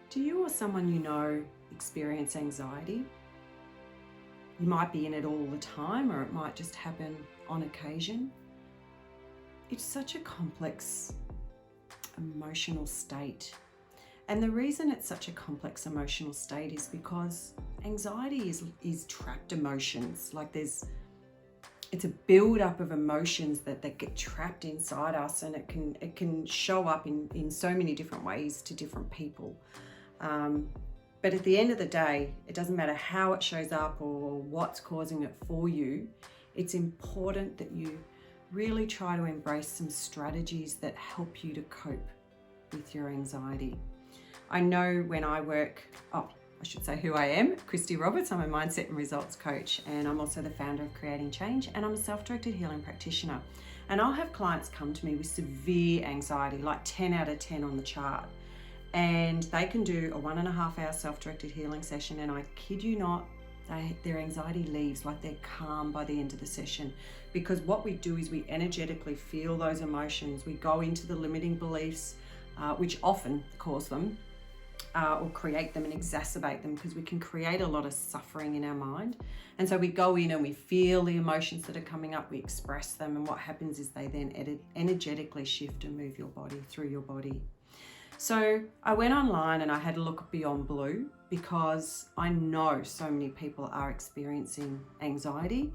Do you or someone you know experience anxiety? You might be in it all the time, or it might just happen on occasion. It's such a complex emotional state. And the reason it's such a complex emotional state is because anxiety is trapped emotions. Like it's a build-up of emotions that get trapped inside us, and it can show up in so many different ways to different people. But at the end of the day, it doesn't matter how it shows up or what's causing it for you. It's important that you really try to embrace some strategies that help you to cope with your anxiety. I know when I work, I should say who I am, Christy. I'm a mindset and results coach, and I'm also the founder of Creating Change, and I'm a self-directed healing practitioner. And I'll have clients come to me with severe anxiety, like 10 out of 10 on the chart. And they can do a 1.5 hour self-directed healing session, and I kid you not, their anxiety leaves, like they're calm by the end of the session. Because what we do is we energetically feel those emotions. We go into the limiting beliefs, which often cause them, or create them and exacerbate them, because we can create a lot of suffering in our mind. And so we go in and we feel the emotions that are coming up, we express them, and what happens is they then energetically shift and move your body through your body. So I went online and I had a look at Beyond Blue, because I know so many people are experiencing anxiety,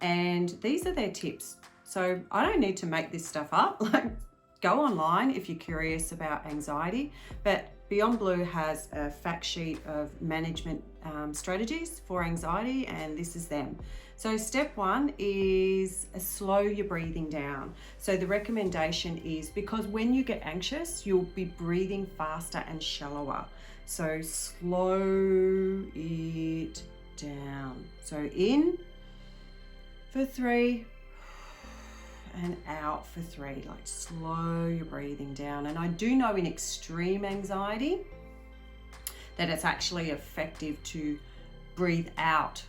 and these are their tips. So I don't need to make this stuff up. Like, go online if you're curious about anxiety, but Beyond Blue has a fact sheet of management strategies for anxiety, and this is them. So step 1 is slow your breathing down. So the recommendation is, because when you get anxious, you'll be breathing faster and shallower. So slow it down. So in for 3 and out for 3. Like, slow your breathing down. And I do know in extreme anxiety that it's actually effective to breathe out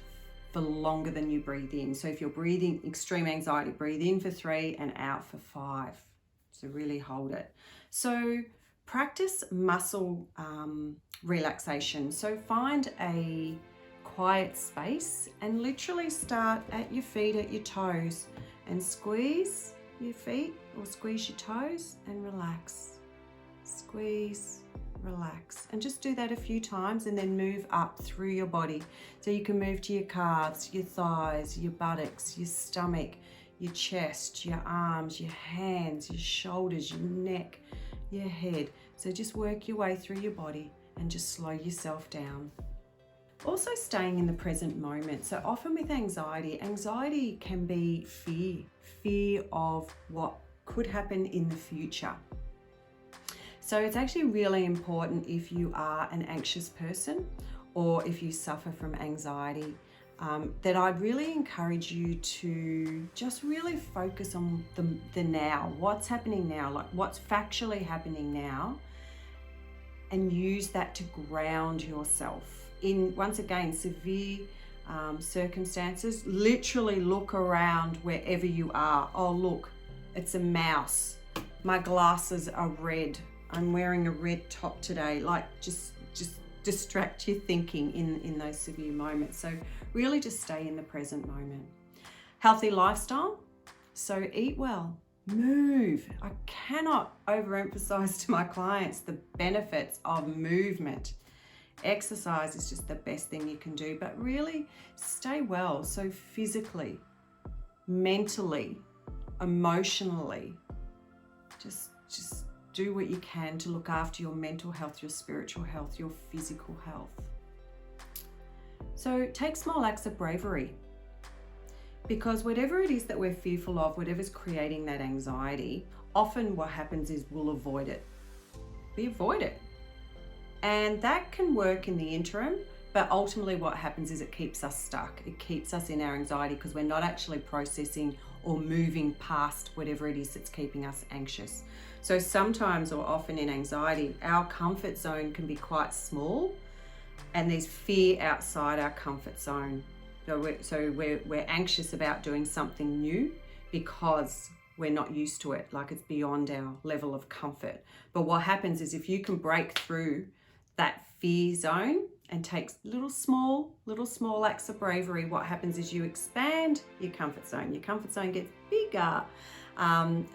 for longer than you breathe in. So if you're breathing extreme anxiety, breathe in for 3 and out for 5. So really hold it. So practice muscle relaxation. So find a quiet space and literally start at your feet, at your toes, and squeeze your feet or squeeze your toes and relax. Squeeze, relax, and just do that a few times, and then move up through your body. So you can move to your calves, your thighs, your buttocks, your stomach, your chest, your arms, your hands, your shoulders, your neck, your head. So just work your way through your body and just slow yourself down. Also staying in the present moment. So often with anxiety can be fear of what could happen in the future. So it's actually really important, if you are an anxious person or if you suffer from anxiety, that I'd really encourage you to just really focus on the now, what's happening now, like what's factually happening now, and use that to ground yourself. In, once again, severe circumstances, literally look around wherever you are. Oh, look, it's a mouse. My glasses are red. I'm wearing a red top today. Like, just distract your thinking in those severe moments. So really just stay in the present moment. Healthy lifestyle. So eat well, move. I cannot overemphasize to my clients the benefits of movement. Exercise is just the best thing you can do, but really stay well. So physically, mentally, emotionally, just do what you can to look after your mental health, your spiritual health, your physical health. So take small acts of bravery, because whatever it is that we're fearful of, whatever's creating that anxiety, often what happens is we'll avoid it. We avoid it. And that can work in the interim, but ultimately what happens is it keeps us stuck. It keeps us in our anxiety because we're not actually processing or moving past whatever it is that's keeping us anxious. So sometimes, or often in anxiety, our comfort zone can be quite small, and there's fear outside our comfort zone. So we're anxious about doing something new because we're not used to it, like it's beyond our level of comfort. But what happens is, if you can break through that fear zone and takes little small acts of bravery, what happens is you expand your comfort zone. Your comfort zone gets bigger.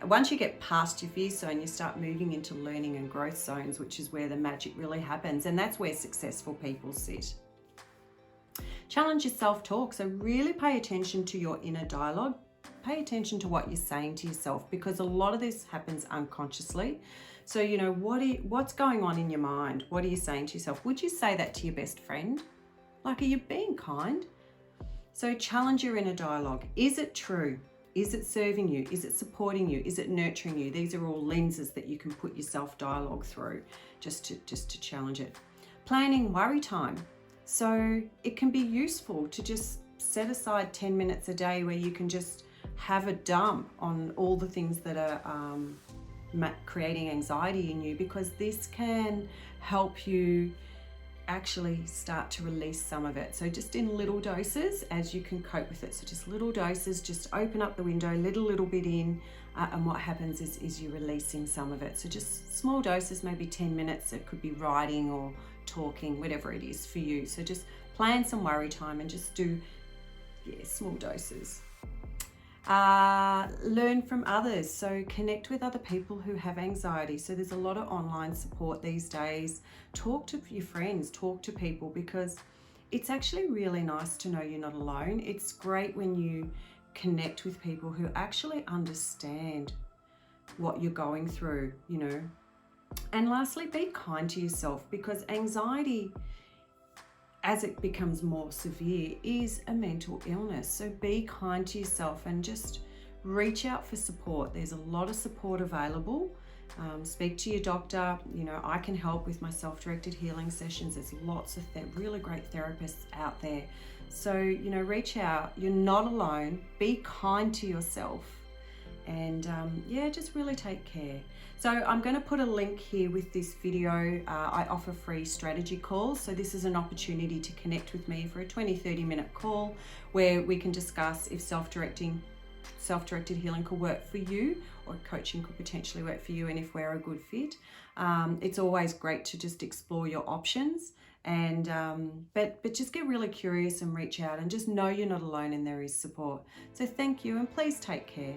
Once you get past your fear zone, you start moving into learning and growth zones, which is where the magic really happens. And that's where successful people sit. Challenge your self-talk. So really pay attention to your inner dialogue. Pay attention to what you're saying to yourself, because a lot of this happens unconsciously. So, you know, what's going on in your mind? What are you saying to yourself? Would you say that to your best friend? Like, are you being kind? So challenge your inner dialogue. Is it true? Is it serving you? Is it supporting you? Is it nurturing you? These are all lenses that you can put your self-dialogue through just to challenge it. Planning worry time. So it can be useful to just set aside 10 minutes a day where you can just have a dump on all the things that are creating anxiety in you, because this can help you actually start to release some of it. So just in little doses as you can cope with it. So just little doses, just open up the window, little bit in, and what happens is you're releasing some of it. So just small doses, maybe 10 minutes. It could be writing or talking, whatever it is for you. So just plan some worry time and just do small doses. Learn from others. So connect with other people who have anxiety. So there's a lot of online support these days. Talk to your friends, talk to people, because it's actually really nice to know you're not alone. It's great when you connect with people who actually understand what you're going through, you know. And lastly, be kind to yourself, because anxiety, as it becomes more severe, is a mental illness. So be kind to yourself and just reach out for support. There's a lot of support available. Speak to your doctor. You know, I can help with my self-directed healing sessions. There's lots of really great therapists out there. So, you know, reach out. You're not alone. Be kind to yourself. And just really take care. So I'm going to put a link here with this video. I offer free strategy calls. So this is an opportunity to connect with me for a 20-30 minute call where we can discuss if self-directed healing could work for you, or coaching could potentially work for you, and if we're a good fit. It's always great to just explore your options, and but just get really curious and reach out and just know you're not alone and there is support. So thank you, and please take care.